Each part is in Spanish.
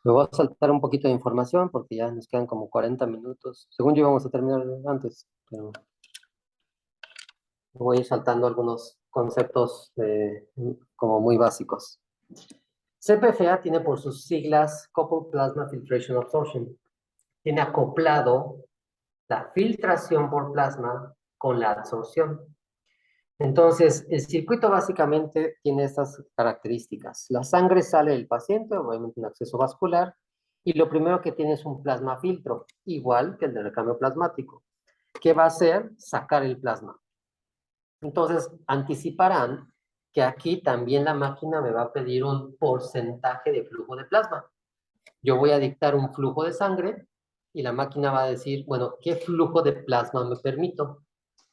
Me voy a saltar un poquito de información porque ya nos quedan como 40 minutos. Según yo íbamos a terminar antes, pero voy a ir saltando algunos conceptos como muy básicos. CPFA tiene por sus siglas Coupled Plasma Filtration Absorption. Tiene acoplado la filtración por plasma con la absorción. Entonces, el circuito básicamente tiene estas características. La sangre sale del paciente, obviamente un acceso vascular, y lo primero que tiene es un plasma filtro, igual que el de recambio plasmático. ¿Qué va a hacer? Sacar el plasma. Entonces, anticiparán que aquí también la máquina me va a pedir un porcentaje de flujo de plasma. Yo voy a dictar un flujo de sangre y la máquina va a decir, bueno, ¿qué flujo de plasma me permito?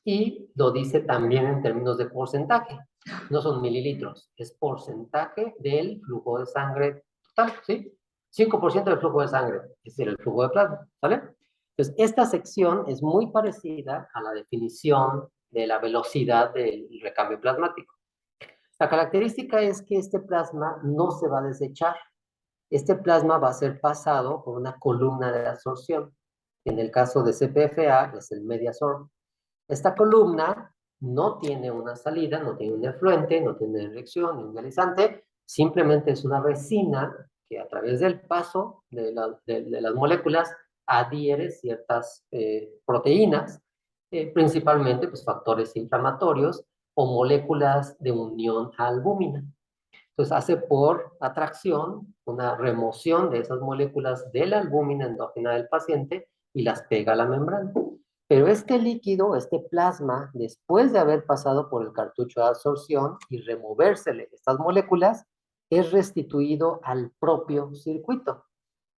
Y lo dice también en términos de porcentaje. No son mililitros, es porcentaje del flujo de sangre total, ¿sí? 5% del flujo de sangre, es decir, el flujo de plasma, ¿vale? Entonces, esta sección es muy parecida a la definición de la velocidad del recambio plasmático. La característica es que este plasma no se va a desechar. Este plasma va a ser pasado por una columna de absorción. En el caso de CPFA es el Mediasor. Esta columna no tiene una salida, no tiene un efluente, no tiene inyección ni un dializante, simplemente es una resina que a través del paso de las moléculas adhiere ciertas proteínas, principalmente pues, factores inflamatorios o moléculas de unión a albúmina. Entonces hace por atracción una remoción de esas moléculas de la albúmina endógena del paciente y las pega a la membrana. Pero este líquido, este plasma, después de haber pasado por el cartucho de absorción y removérsele estas moléculas, es restituido al propio circuito.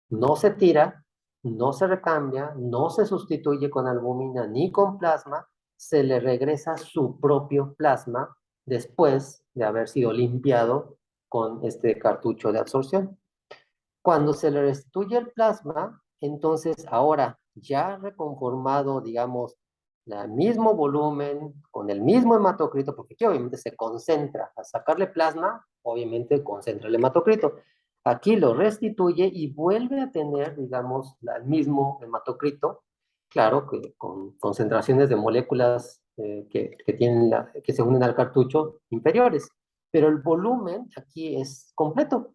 No se tira, no se recambia, no se sustituye con albúmina ni con plasma, se le regresa su propio plasma después de haber sido limpiado con este cartucho de absorción. Cuando se le restituye el plasma, entonces ahora ya reconformado, digamos, el mismo volumen, con el mismo hematocrito, porque aquí obviamente se concentra, al sacarle plasma, obviamente concentra el hematocrito. Aquí lo restituye y vuelve a tener, digamos, el mismo hematocrito, claro, que con concentraciones de moléculas que se unen al cartucho inferiores, pero el volumen aquí es completo.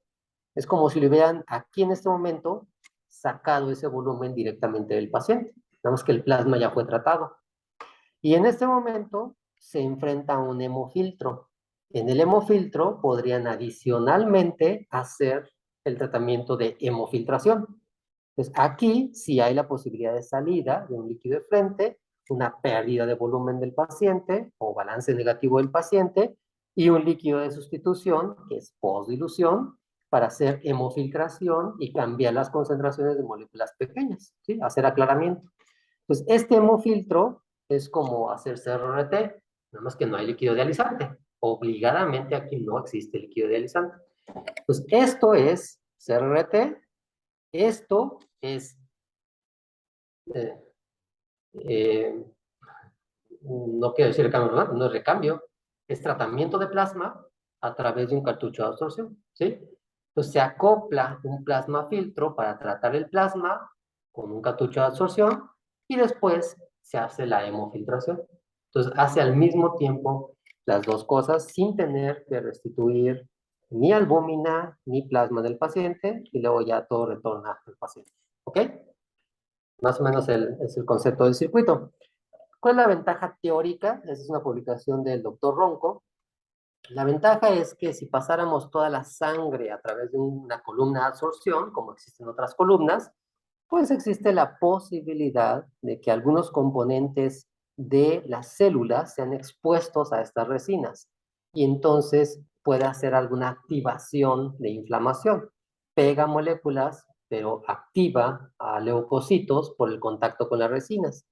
Es como si le hubieran aquí en este momento sacado ese volumen directamente del paciente. Nada más que el plasma ya fue tratado. Y en este momento se enfrenta a un hemofiltro. En el hemofiltro podrían adicionalmente hacer el tratamiento de hemofiltración. Entonces, aquí sí hay la posibilidad de salida de un líquido de frente, una pérdida de volumen del paciente o balance negativo del paciente y un líquido de sustitución, que es postdilución, para hacer hemofiltración y cambiar las concentraciones de moléculas pequeñas, ¿sí? Hacer aclaramiento. Entonces, este hemofiltro es como hacer CRRT, nada más que no hay líquido dializante. Obligadamente aquí no existe líquido dializante. Pues esto es CRRT, esto es eh, eh, no quiero decir recambio, ¿verdad? No es recambio, es tratamiento de plasma a través de un cartucho de absorción, ¿sí? Entonces se acopla un plasma filtro para tratar el plasma con un cartucho de absorción y después se hace la hemofiltración. Entonces hace al mismo tiempo las dos cosas sin tener que restituir ni albúmina ni plasma del paciente y luego ya todo retorna al paciente, ¿ok? Más o menos es el concepto del circuito. ¿Cuál es la ventaja teórica? Esa es una publicación del doctor Ronco. La ventaja es que si pasáramos toda la sangre a través de una columna de absorción, como existen otras columnas, pues existe la posibilidad de que algunos componentes de las células sean expuestos a estas resinas y entonces puede hacer alguna activación de inflamación. Pega moléculas, pero activa a leucocitos por el contacto con las resinas.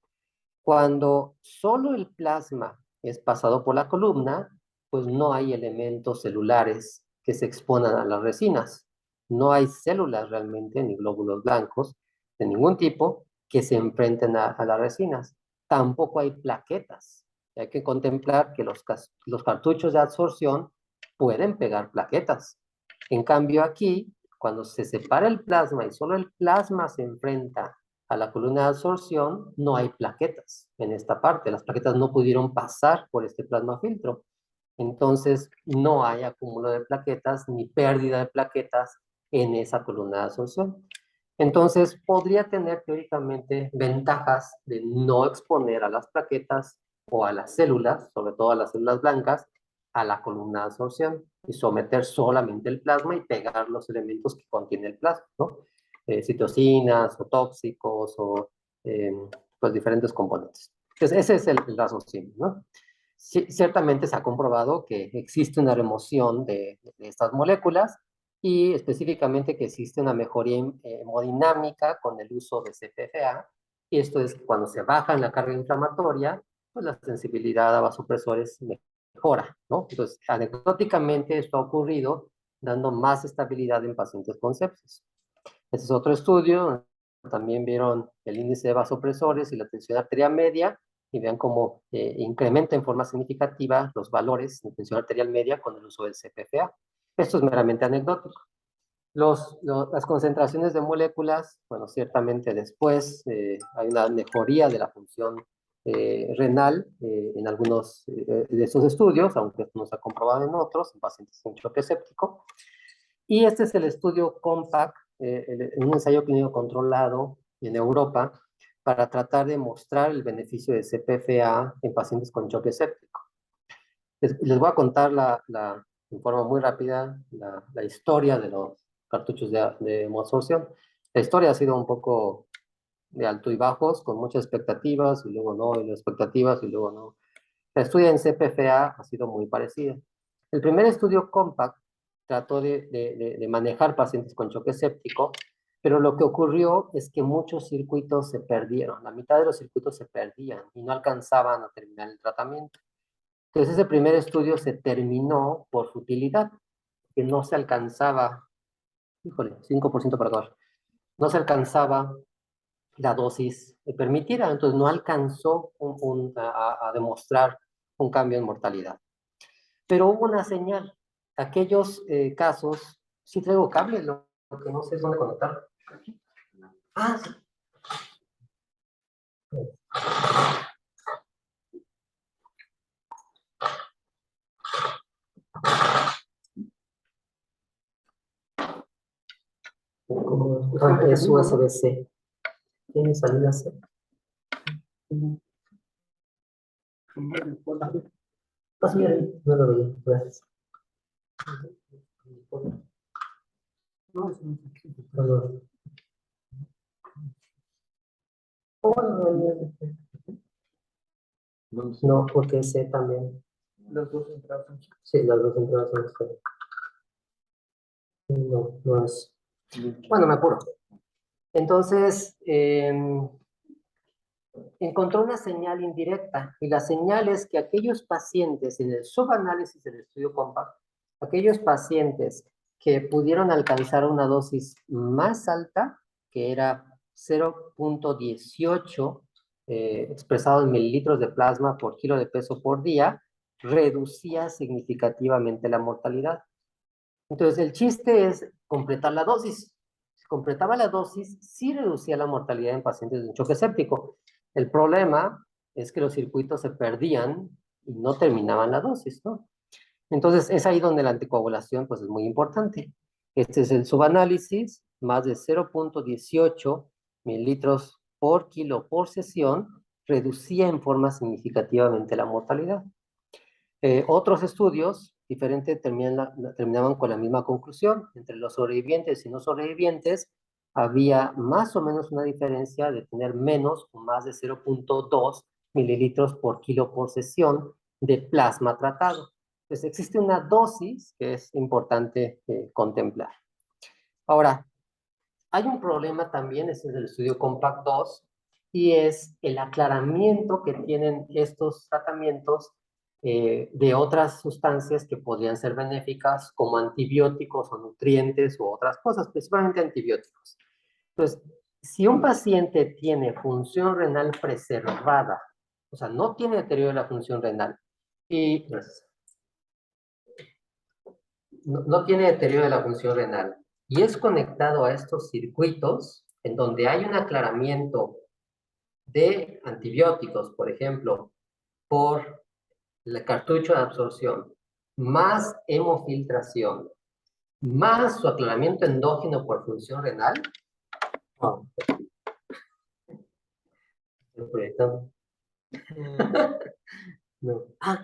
Cuando solo el plasma es pasado por la columna, pues no hay elementos celulares que se exponan a las resinas. No hay células realmente, ni glóbulos blancos de ningún tipo que se enfrenten a las resinas. Tampoco hay plaquetas. Hay que contemplar que los cartuchos de absorción pueden pegar plaquetas. En cambio aquí, cuando se separa el plasma y solo el plasma se enfrenta a la columna de absorción, no hay plaquetas en esta parte. Las plaquetas no pudieron pasar por este plasma filtro. Entonces, no hay acúmulo de plaquetas ni pérdida de plaquetas en esa columna de absorción. Entonces, podría tener teóricamente ventajas de no exponer a las plaquetas o a las células, sobre todo a las células blancas, a la columna de absorción y someter solamente el plasma y pegar los elementos que contiene el plasma, ¿no? Citocinas o tóxicos o pues diferentes componentes. Entonces, ese es el raciocinio, ¿no? Ciertamente se ha comprobado que existe una remoción de estas moléculas y específicamente que existe una mejoría hemodinámica con el uso de CPFA, y esto es cuando se baja en la carga inflamatoria, pues la sensibilidad a vasopresores mejora, ¿no? Entonces, anecdóticamente esto ha ocurrido dando más estabilidad en pacientes con sepsis. Este es otro estudio, también vieron el índice de vasopresores y la tensión arterial media, y vean cómo incrementa en forma significativa los valores de tensión arterial media con el uso del CPFA. Esto es meramente anecdótico. Las concentraciones de moléculas, bueno, ciertamente después hay una mejoría de la función renal en algunos de estos estudios, aunque no se ha comprobado en otros, en pacientes con choque séptico. Y este es el estudio COMPACT, un ensayo clínico controlado en Europa para tratar de mostrar el beneficio de CPFA en pacientes con choque séptico. Les voy a contar en forma muy rápida la historia de los cartuchos de hemoabsorción. La historia ha sido un poco de alto y bajos, con muchas expectativas, y luego no, y las expectativas, y luego no. La historia en CPFA ha sido muy parecida. El primer estudio COMPACT trató de manejar pacientes con choque séptico, pero lo que ocurrió es que muchos circuitos se perdieron. La mitad de los circuitos se perdían y no alcanzaban a terminar el tratamiento. Entonces ese primer estudio se terminó por futilidad, que no se alcanzaba, híjole, 5% para acabar, no se alcanzaba la dosis permitida, entonces no alcanzó a demostrar un cambio en mortalidad. Pero hubo una señal. Aquellos casos, sí traigo cable, lo que no sé es dónde conectar. Ah, sí. Es USB-C. ¿Tiene salida C? Pásame ahí, no lo veía, gracias. No, no, porque C también. Las dos entradas son. Sí, las dos entradas son C. No, no es. Bueno, me apuro. Entonces, encontró una señal indirecta, y la señal es que aquellos pacientes en el subanálisis del estudio COMPACT, aquellos pacientes que pudieron alcanzar una dosis más alta, que era 0.18 expresado en mililitros de plasma por kilo de peso por día, reducía significativamente la mortalidad. Entonces, el chiste es completar la dosis. Si completaba la dosis, sí reducía la mortalidad en pacientes de choque séptico. El problema es que los circuitos se perdían y no terminaban la dosis, ¿no? Entonces, es ahí donde la anticoagulación pues, es muy importante. Este es el subanálisis, más de 0.18 mililitros por kilo por sesión, reducía en forma significativamente la mortalidad. Otros estudios diferentes terminaban con la misma conclusión. Entre los sobrevivientes y no sobrevivientes había más o menos una diferencia de tener menos o más de 0.2 mililitros por kilo por sesión de plasma tratado. Pues existe una dosis que es importante contemplar. Ahora, hay un problema también, ese es el estudio COMPACT 2, y es el aclaramiento que tienen estos tratamientos de otras sustancias que podrían ser benéficas, como antibióticos o nutrientes u otras cosas, principalmente antibióticos. Entonces, si un paciente tiene función renal preservada, o sea, no tiene deterioro de la función renal, y no tiene deterioro de la función renal, y es conectado a estos circuitos en donde hay un aclaramiento de antibióticos, por ejemplo, por el cartucho de absorción, más hemofiltración, más su aclaramiento endógeno por función renal. Oh, estoy proyectando. No. Ah,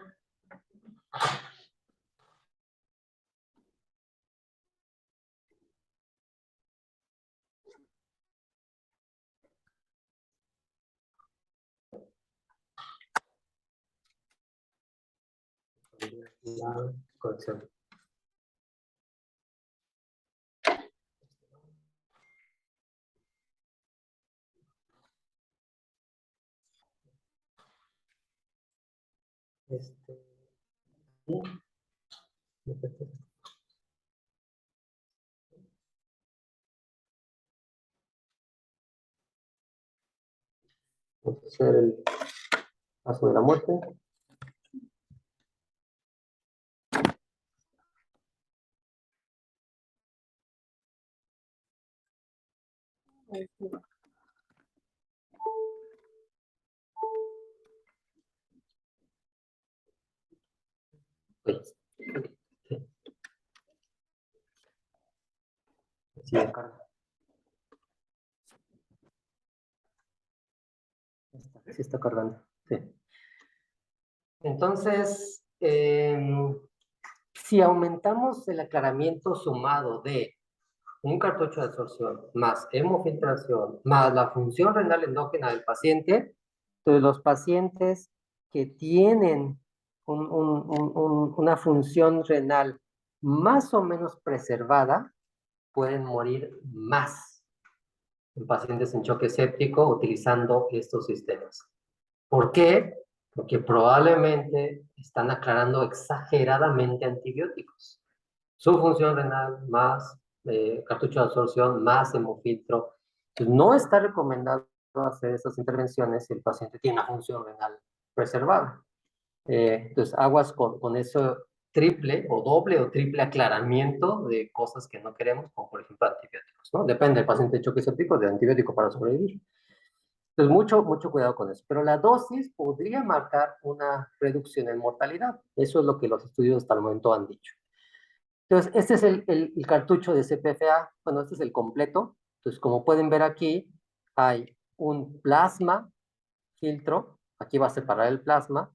la conexión. Este, vamos a hacer el paso de la muerte. Pues, sí, sí, carga. Sí está cargando. Sí. Entonces, si aumentamos el aclaramiento sumado de un cartucho de absorción más hemofiltración más la función renal endógena del paciente, entonces los pacientes que tienen una función renal más o menos preservada pueden morir más en pacientes en choque séptico utilizando estos sistemas. ¿Por qué? Porque probablemente están aclarando exageradamente antibióticos. Su función renal más cartucho de absorción más hemofiltro. Entonces, no está recomendado hacer esas intervenciones si el paciente tiene una función renal preservada. Entonces, aguas con eso triple o doble o triple aclaramiento de cosas que no queremos, como por ejemplo antibióticos, ¿no? Depende del paciente de choque séptico de antibiótico para sobrevivir. Entonces, mucho cuidado con eso. Pero la dosis podría marcar una reducción en mortalidad. Eso es lo que los estudios hasta el momento han dicho. Entonces, este es el cartucho de CPFA. Bueno, este es el completo. Entonces, como pueden ver aquí, hay un plasma filtro. Aquí va a separar el plasma.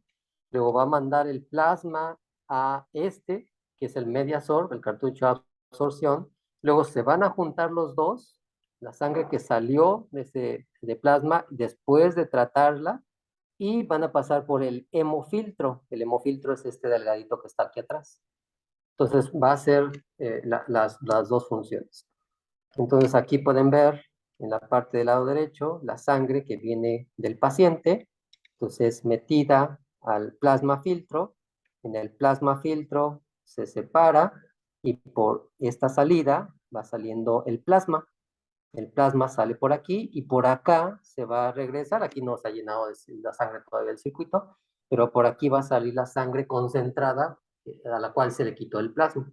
Luego va a mandar el plasma a este, que es el Mediasor, el cartucho de absorción. Luego se van a juntar los dos, la sangre que salió de plasma después de tratarla, y van a pasar por el hemofiltro. El hemofiltro es este delgadito que está aquí atrás. Entonces va a ser las dos funciones. Entonces aquí pueden ver en la parte del lado derecho la sangre que viene del paciente. Entonces metida al plasma filtro. En el plasma filtro se separa y por esta salida va saliendo el plasma. El plasma sale por aquí y por acá se va a regresar. Aquí no se ha llenado de la sangre todavía el circuito, pero por aquí va a salir la sangre concentrada a la cual se le quitó el plasma.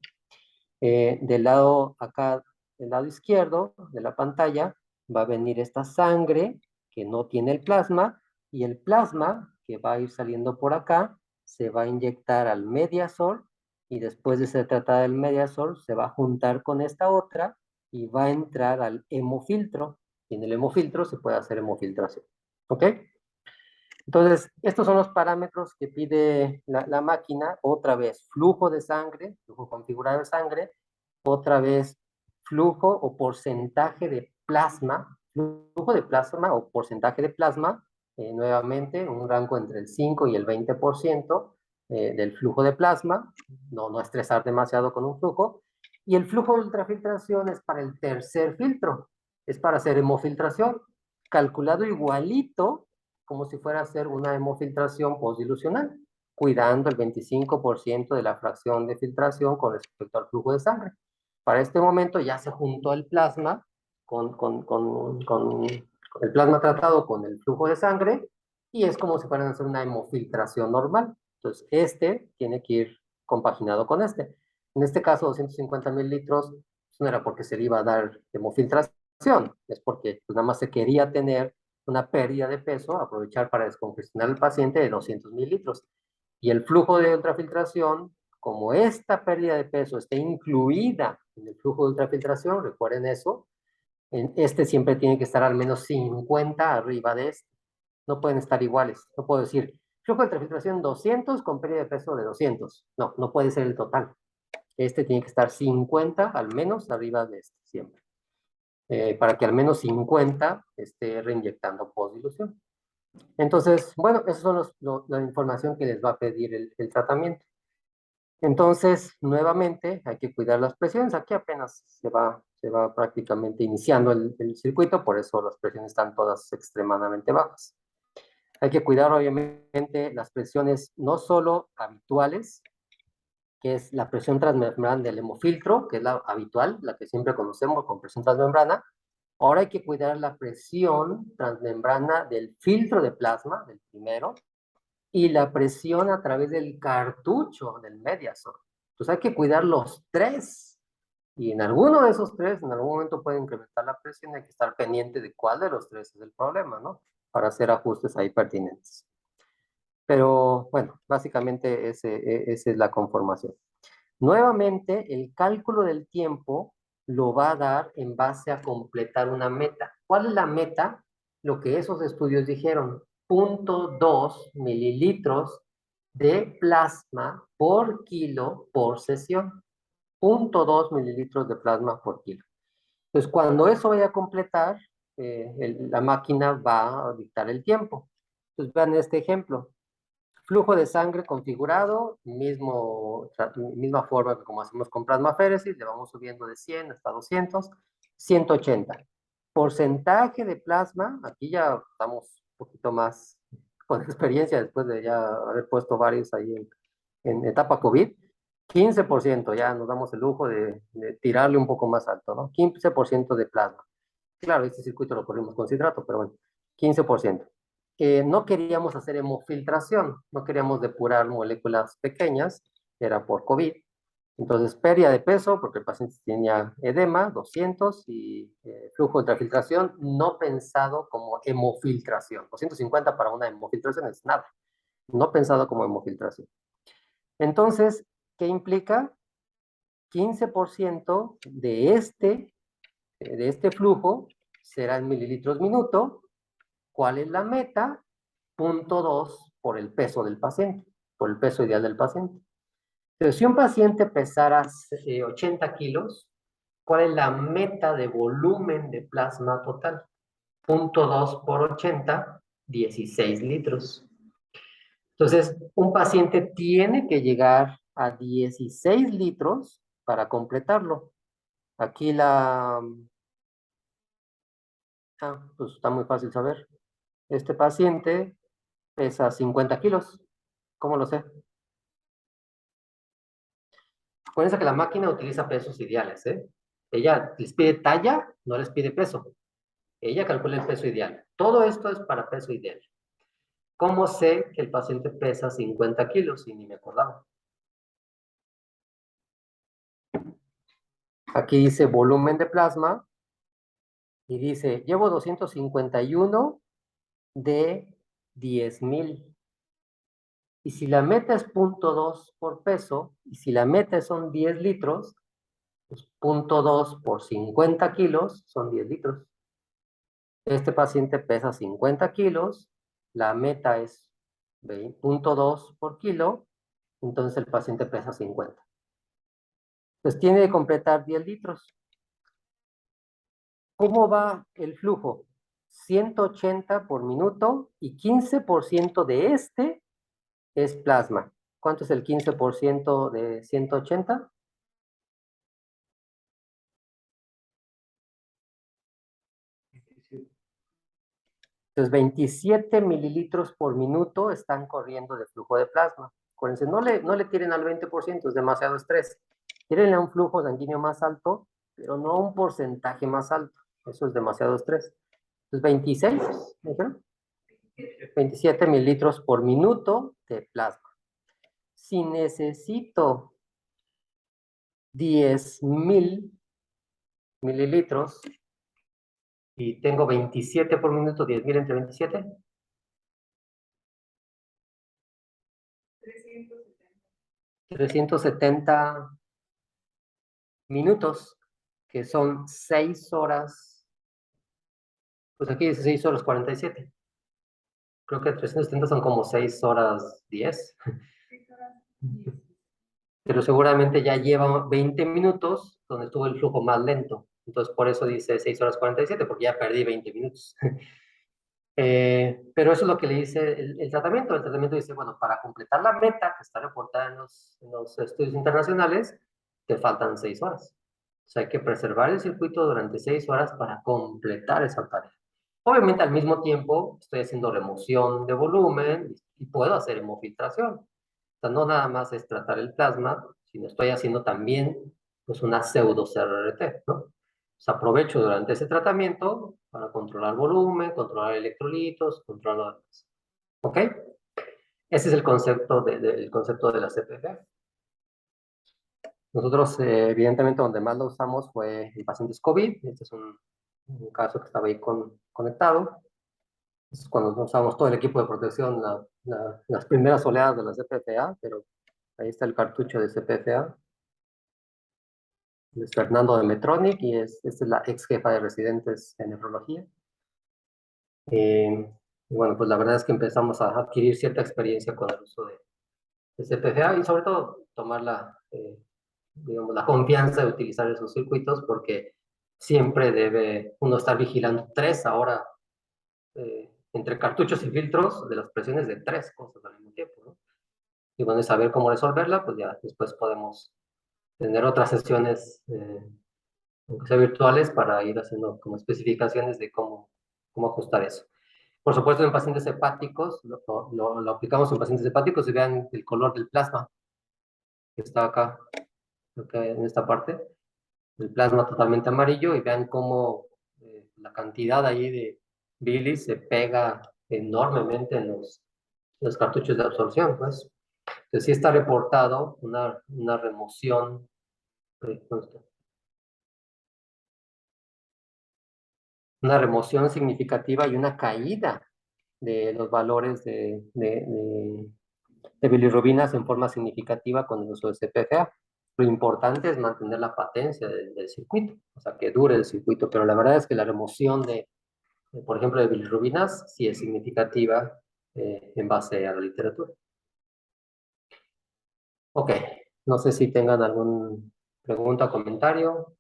Del lado acá, del lado izquierdo de la pantalla, va a venir esta sangre que no tiene el plasma, y el plasma que va a ir saliendo por acá se va a inyectar al Mediasor, y después de ser tratada el Mediasor se va a juntar con esta otra y va a entrar al hemofiltro, y en el hemofiltro se puede hacer hemofiltración. ¿Ok? Entonces, estos son los parámetros que pide la máquina. Otra vez, flujo de sangre, flujo configurado de sangre. Otra vez, flujo o porcentaje de plasma, flujo de plasma o porcentaje de plasma, nuevamente, un rango entre el 5 y el 20% del flujo de plasma, no estresar demasiado con un flujo. Y el flujo de ultrafiltración es para el tercer filtro, es para hacer hemofiltración, calculado igualito como si fuera a hacer una hemofiltración postdilucional, cuidando el 25% de la fracción de filtración con respecto al flujo de sangre. Para este momento ya se juntó el plasma con el plasma tratado con el flujo de sangre, y es como si fueran a hacer una hemofiltración normal. Entonces, este tiene que ir compaginado con este. En este caso, 250 mililitros no era porque se le iba a dar hemofiltración, es porque pues, nada más se quería tener una pérdida de peso, aprovechar para descongestionar al paciente de 200 mililitros. Y el flujo de ultrafiltración, como esta pérdida de peso esté incluida en el flujo de ultrafiltración, recuerden eso, este siempre tiene que estar al menos 50 arriba de este. No pueden estar iguales. No puedo decir, flujo de ultrafiltración 200 con pérdida de peso de 200. No, no puede ser el total. Este tiene que estar 50 al menos arriba de este siempre. Para que al menos 50 esté reinyectando postdilución. Entonces, bueno, esa son la información que les va a pedir el tratamiento. Entonces, nuevamente, hay que cuidar las presiones. Aquí apenas se va prácticamente iniciando el circuito, por eso las presiones están todas extremadamente bajas. Hay que cuidar, obviamente, las presiones no solo habituales, que es la presión transmembrana del hemofiltro, que es la habitual, la que siempre conocemos con presión transmembrana. Ahora hay que cuidar la presión transmembrana del filtro de plasma, del primero, y la presión a través del cartucho del Mediasor. Entonces hay que cuidar los tres. Y en alguno de esos tres, en algún momento puede incrementar la presión, hay que estar pendiente de cuál de los tres es el problema, ¿no? Para hacer ajustes ahí pertinentes. Pero bueno, básicamente esa es la conformación. Nuevamente, el cálculo del tiempo lo va a dar en base a completar una meta. ¿Cuál es la meta? Lo que esos estudios dijeron, 0.2 mililitros de plasma por kilo por sesión. 0.2 mililitros de plasma por kilo. Entonces, cuando eso vaya a completar, la máquina va a dictar el tiempo. Entonces, vean este ejemplo. Flujo de sangre configurado, misma forma que como hacemos con plasmaféresis, le vamos subiendo de 100 hasta 200, 180. Porcentaje de plasma, aquí ya estamos un poquito más con experiencia después de ya haber puesto varios ahí en etapa COVID, 15%, ya nos damos el lujo de tirarle un poco más alto, ¿no? 15% de plasma. Claro, este circuito lo corrimos con citrato, pero bueno, 15%. No queríamos hacer hemofiltración, no queríamos depurar moléculas pequeñas, era por COVID. Entonces, pérdida de peso, porque el paciente tenía edema, 200, y flujo de ultrafiltración no pensado como hemofiltración. 250 para una hemofiltración es nada, no pensado como hemofiltración. Entonces, ¿qué implica? 15% de este flujo será en mililitros minuto. ¿Cuál es la meta? 0.2 por el peso del paciente, por el peso ideal del paciente. Entonces, si un paciente pesara 80 kilos, ¿cuál es la meta de volumen de plasma total? 0.2 por 80, 16 litros. Entonces, un paciente tiene que llegar a 16 litros para completarlo. Aquí pues está muy fácil saber. Este paciente pesa 50 kilos. ¿Cómo lo sé? Acuérdense que la máquina utiliza pesos ideales, ¿eh? Ella les pide talla, no les pide peso. Ella calcula el peso ideal. Todo esto es para peso ideal. ¿Cómo sé que el paciente pesa 50 kilos? Y ni me acordaba. Aquí dice volumen de plasma y dice, llevo 251 de 10,000. Y si la meta es 0.2 por peso, y si la meta son 10 litros, pues 0.2 por 50 kilos son 10 litros. Este paciente pesa 50 kilos, la meta es 0.2 por kilo, entonces el paciente pesa 50. Entonces tiene que completar 10 litros. ¿Cómo va el flujo? 180 por minuto y 15% de este es plasma. ¿Cuánto es el 15% de 180? Entonces, 27 mililitros por minuto están corriendo de flujo de plasma. Acuérdense, no le tiren al 20%, es demasiado estrés. Tírenle a un flujo sanguíneo más alto, pero no a un porcentaje más alto. Eso es demasiado estrés. Entonces, 26, ¿me dijeron? 27 mililitros por minuto de plasma. Si necesito 10,000 mililitros y tengo 27 por minuto, 10.000 entre 27. 370 minutos, que son 6 horas, pues aquí dice 6 horas 47. Creo que 370 son como 6 horas 10, pero seguramente ya lleva 20 minutos donde estuvo el flujo más lento. Entonces, por eso dice 6 horas 47, porque ya perdí 20 minutos. Pero eso es lo que le dice el tratamiento. El tratamiento dice, bueno, para completar la meta que está reportada en los estudios internacionales, te faltan 6 horas. O sea, hay que preservar el circuito durante 6 horas para completar esa tarea. Obviamente, al mismo tiempo, estoy haciendo remoción de volumen y puedo hacer hemofiltración. O sea, no nada más es tratar el plasma, sino estoy haciendo también pues, una pseudo CRRT, ¿no? Pues aprovecho durante ese tratamiento para controlar volumen, controlar electrolitos, controlar... ¿Ok? Ese es el concepto el concepto de la CPG. Nosotros, evidentemente, donde más lo usamos fue en pacientes COVID. Este es un caso que estaba ahí conectado. Es cuando usamos todo el equipo de protección, las primeras oleadas de la CPFA, pero ahí está el cartucho de CPFA. Es Fernando de Metronic y esta es la ex jefa de residentes en nefrología. Y bueno, pues la verdad es que empezamos a adquirir cierta experiencia con el uso de CPFA y sobre todo tomar digamos, la confianza de utilizar esos circuitos porque siempre debe uno estar vigilando 3 ahora entre cartuchos y filtros de las presiones de 3 cosas al mismo tiempo, ¿no? Y bueno, saber cómo resolverla, pues ya después podemos tener otras sesiones, aunque sea virtuales, para ir haciendo como especificaciones de cómo ajustar eso. Por supuesto, en pacientes hepáticos, lo aplicamos en pacientes hepáticos y vean el color del plasma que está acá en esta parte, el plasma totalmente amarillo y vean cómo la cantidad ahí de bilis se pega enormemente en los cartuchos de absorción, pues. Entonces sí está reportado una remoción, una remoción significativa y una caída de los valores de bilirrubinas en forma significativa con el uso de CPFA. Lo importante es mantener la patencia del circuito, o sea, que dure el circuito, pero la verdad es que la remoción por ejemplo, de bilirrubinas sí es significativa en base a la literatura. Ok, no sé si tengan alguna pregunta o comentario.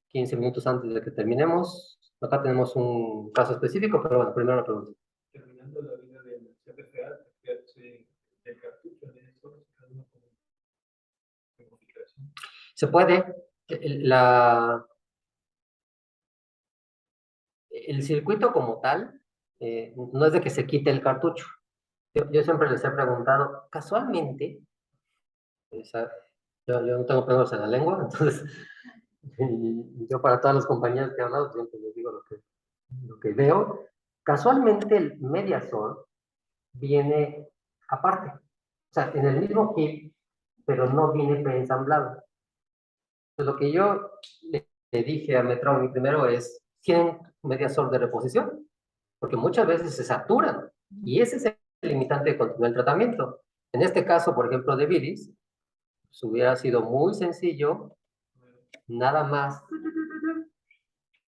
15 minutos antes de que terminemos. Acá tenemos un caso específico, pero bueno, primero la pregunta. Terminando la vida del CPFA, del cartucho de eso, se puede. El circuito como tal, no es de que se quite el cartucho. Yo siempre les he preguntado, casualmente, o sea, yo no tengo pelos en la lengua, entonces, y yo para todas las compañías que he hablado, siempre les digo lo que veo. Casualmente el Mediasol viene aparte, o sea, en el mismo kit, pero no viene preensamblado. Entonces, lo que yo le dije a Medtronic primero es, ¿tienen Mediasol de reposición? Porque muchas veces se saturan y ese es el limitante de continuar el tratamiento. En este caso, por ejemplo, de bilis, pues hubiera sido muy sencillo, nada más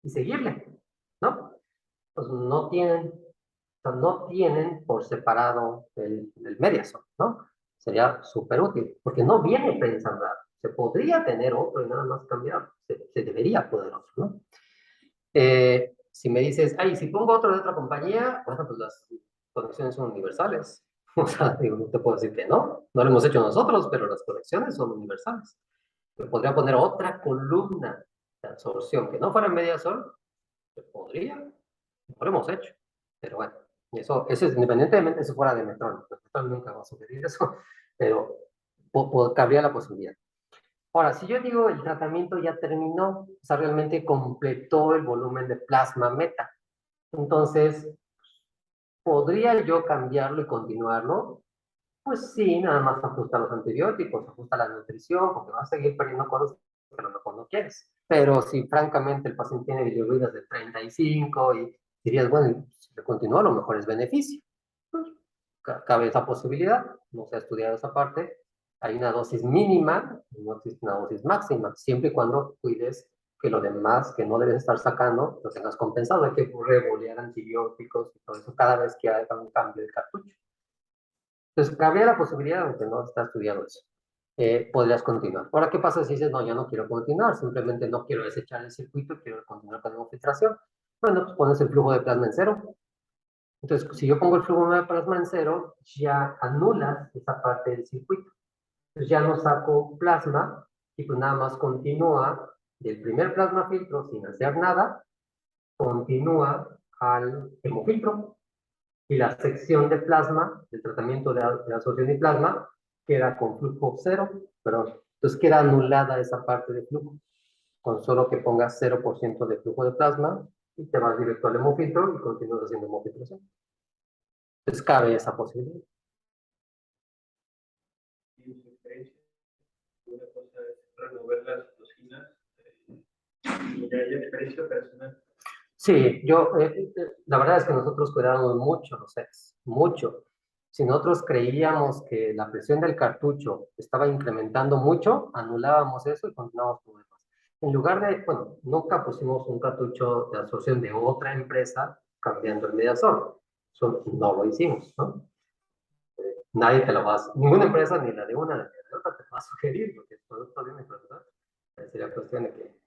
y seguirle, ¿no? Pues no tienen por separado el Mediasol, ¿no? Sería súper útil, porque no viene preensamblado. Se podría tener otro y nada más cambiar. Se debería poder otro, ¿no? Si me dices, ay, si pongo otro de otra compañía, bueno, pues las conexiones son universales. O sea, digo, no te puedo decir que no lo hemos hecho nosotros, pero las conexiones son universales. Me podría poner otra columna de absorción que no fuera media sol, se podría, no lo hemos hecho. Pero bueno, eso es independientemente si fuera de Medtronic. Medtronic nunca va a sugerir eso, pero cabría la posibilidad. Ahora, si yo digo el tratamiento ya terminó, o sea, realmente completó el volumen de plasma meta, entonces, ¿podría yo cambiarlo y continuarlo? Pues sí, nada más ajusta los antibióticos, ajusta la nutrición, porque va a seguir perdiendo cosas a lo mejor no quieres. Pero si francamente el paciente tiene bilirruinas de 35 y dirías, bueno, si le continúa, a lo mejor es beneficio. Pues, cabe esa posibilidad, no se ha estudiado esa parte. Hay una dosis mínima, no existe una dosis máxima, siempre y cuando cuides que lo demás que no debes estar sacando lo tengas compensado. Hay que revolear antibióticos y todo eso cada vez que haga un cambio de cartucho. Entonces, cabría la posibilidad, aunque no está estudiando eso, podrías continuar. Ahora, ¿qué pasa si dices, no, ya no quiero continuar, simplemente no quiero desechar el circuito, quiero continuar con la infiltración? Bueno, pues pones el flujo de plasma en cero. Entonces, si yo pongo el flujo de plasma en cero, ya anulas esa parte del circuito. Entonces, ya no saco plasma y pues nada más continúa del primer plasma filtro sin hacer nada, continúa al hemofiltro y la sección de plasma, el tratamiento de absorción y plasma, queda con flujo cero, perdón. Entonces queda anulada esa parte de flujo, con solo que pongas 0% de flujo de plasma y te vas directo al hemofiltro y continúas haciendo hemofiltración. Entonces cabe esa posibilidad. ¿Tiene diferencia? Una cosa es remover las toxinas y ya hay experiencia personal. Sí, la verdad es que nosotros cuidamos mucho los sets, mucho. Si nosotros creíamos que la presión del cartucho estaba incrementando mucho, anulábamos eso y continuábamos con demás. En lugar de, bueno, nunca pusimos un cartucho de absorción de otra empresa cambiando el mediador. Eso no lo hicimos, ¿no? Nadie te lo va a, ninguna empresa, ni la de una ni la de otra, te va a sugerir, porque el producto viene procesado. Sería cuestión de que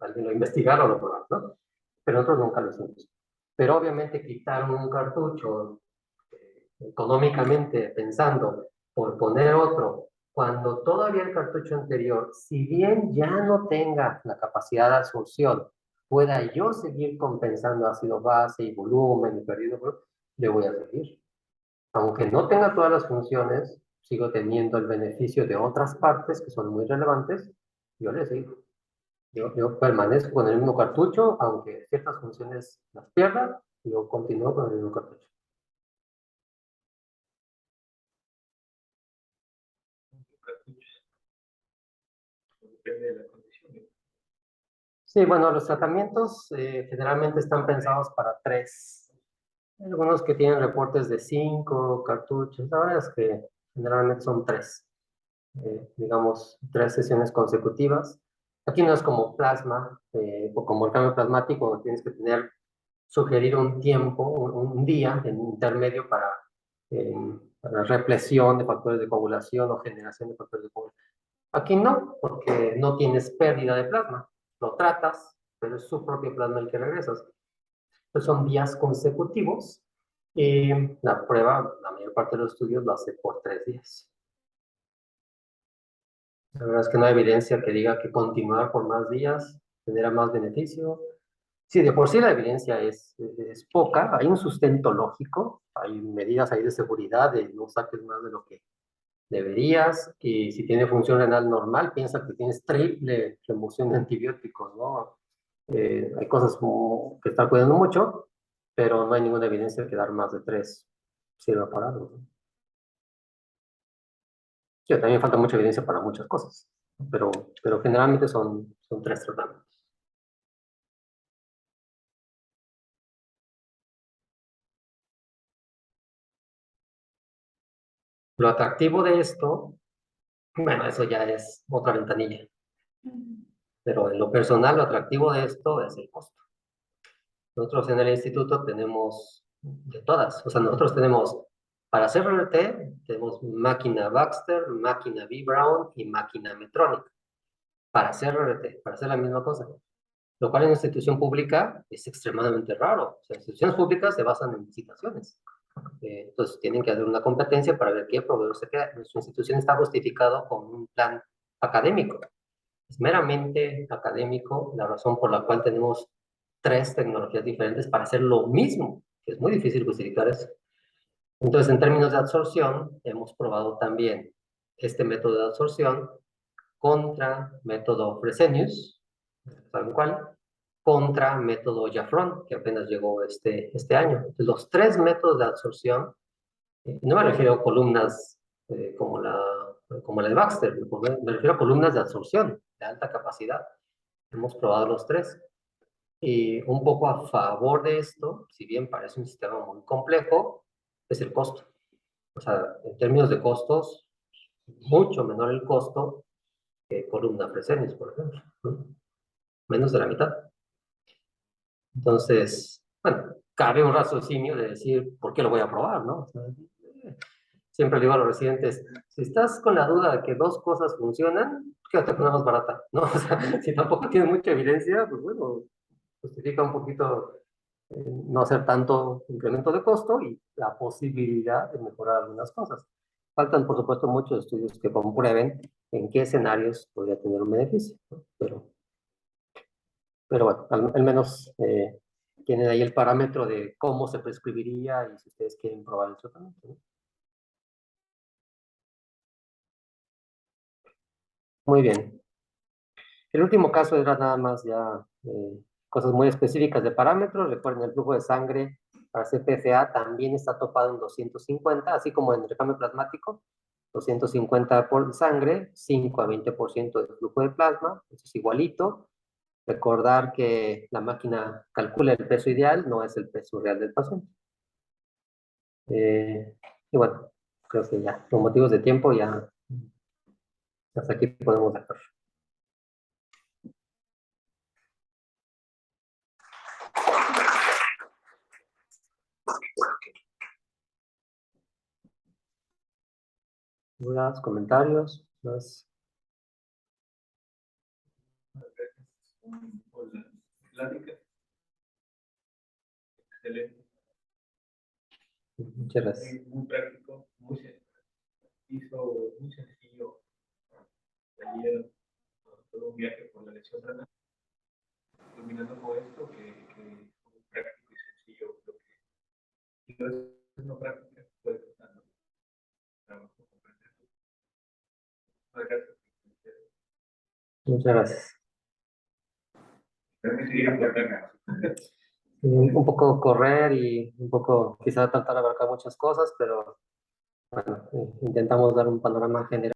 alguien lo investigara o lo probara, ¿no? Pero nosotros nunca lo hicimos. Pero obviamente quitar un cartucho económicamente pensando por poner otro, cuando todavía el cartucho anterior, si bien ya no tenga la capacidad de absorción, pueda yo seguir compensando ácido base y volumen y perdido, le voy a seguir. Aunque no tenga todas las funciones, sigo teniendo el beneficio de otras partes que son muy relevantes, yo le sigo. Yo permanezco con el mismo cartucho, aunque ciertas funciones las pierda, yo continúo con el mismo cartucho. Cartuchos. Depende de la condición. Sí, bueno, los tratamientos generalmente están pensados para 3. Hay algunos que tienen reportes de 5 cartuchos, la verdad es que generalmente son 3. Digamos, 3 sesiones consecutivas. Aquí no es como plasma, o como el cambio plasmático, donde tienes que sugerir un tiempo, un día en intermedio para represión de factores de coagulación o generación de factores de coagulación. Aquí no, porque no tienes pérdida de plasma. Lo tratas, pero es su propio plasma el que regresas. Entonces son días consecutivos y la prueba, la mayor parte de los estudios lo hace por 3 días. La verdad es que no hay evidencia que diga que continuar por más días genera más beneficio. Sí, de por sí la evidencia es poca, hay un sustento lógico, hay medidas ahí de seguridad, de no saques más de lo que deberías, y si tiene función renal normal, piensa que tienes triple remoción de antibióticos, ¿no? Hay cosas como que estar cuidando mucho, pero no hay ninguna evidencia que dar más de 3 sirva para algo, ¿no? Sí, también falta mucha evidencia para muchas cosas, pero generalmente son 3 tratamientos. Lo atractivo de esto, bueno, eso ya es otra ventanilla, pero en lo personal lo atractivo de esto es el costo. Nosotros en el instituto tenemos de todas, o sea, nosotros tenemos, para hacer RT, tenemos máquina Baxter, máquina B. Brown y máquina Medtronic, para hacer RT, para hacer la misma cosa. Lo cual en una institución pública es extremadamente raro. O sea, instituciones públicas se basan en licitaciones. Entonces tienen que hacer una competencia para ver qué proveedor se queda. Nuestra institución está justificado con un plan académico. Es meramente académico la razón por la cual tenemos 3 tecnologías diferentes para hacer lo mismo, que es muy difícil justificar eso. Entonces, en términos de absorción, hemos probado también este método de absorción contra método Fresenius, tal cual, contra método Jafron, que apenas llegó este año. Entonces, los 3 métodos de absorción, no me refiero a columnas como la de Baxter, me refiero a columnas de absorción, de alta capacidad. Hemos probado los tres. Y un poco a favor de esto, si bien parece un sistema muy complejo, es el costo. O sea, en términos de costos, mucho menor el costo que columna Fresenius, por ejemplo, ¿no? Menos de la mitad. Entonces, bueno, cabe un raciocinio de decir, ¿por qué lo voy a probar, no? O sea, siempre le digo a los residentes, si estás con la duda de que dos cosas funcionan, quédate con una más barata, ¿no? O sea, si tampoco tienes mucha evidencia, pues bueno, justifica un poquito no hacer tanto incremento de costo y la posibilidad de mejorar algunas cosas. Faltan, por supuesto, muchos estudios que comprueben en qué escenarios podría tener un beneficio, ¿no? Pero bueno, al menos tienen ahí el parámetro de cómo se prescribiría y si ustedes quieren probar el tratamiento, ¿no? Muy bien. El último caso era nada más ya cosas muy específicas de parámetros. Recuerden, el flujo de sangre para CPFA también está topado en 250, así como en el recambio plasmático, 250 por sangre, 5 a 20% de flujo de plasma, eso es igualito. Recordar que la máquina calcula el peso ideal, no es el peso real del paciente. Y bueno, creo que ya, por motivos de tiempo, ya hasta aquí podemos dejar. ¿Dudas, comentarios? Más. Por la plática. Excelente. Muchas gracias. Muy práctico, muy sencillo. Ayer todo un viaje por la lección renal, terminando con esto que muy práctico y sencillo. Lo que si no es no práctica, puede costar trabajo comprender. Muchas gracias. Muchas gracias. También seguir por Un poco correr y un poco quizá tratar de abarcar muchas cosas, pero bueno, intentamos dar un panorama general.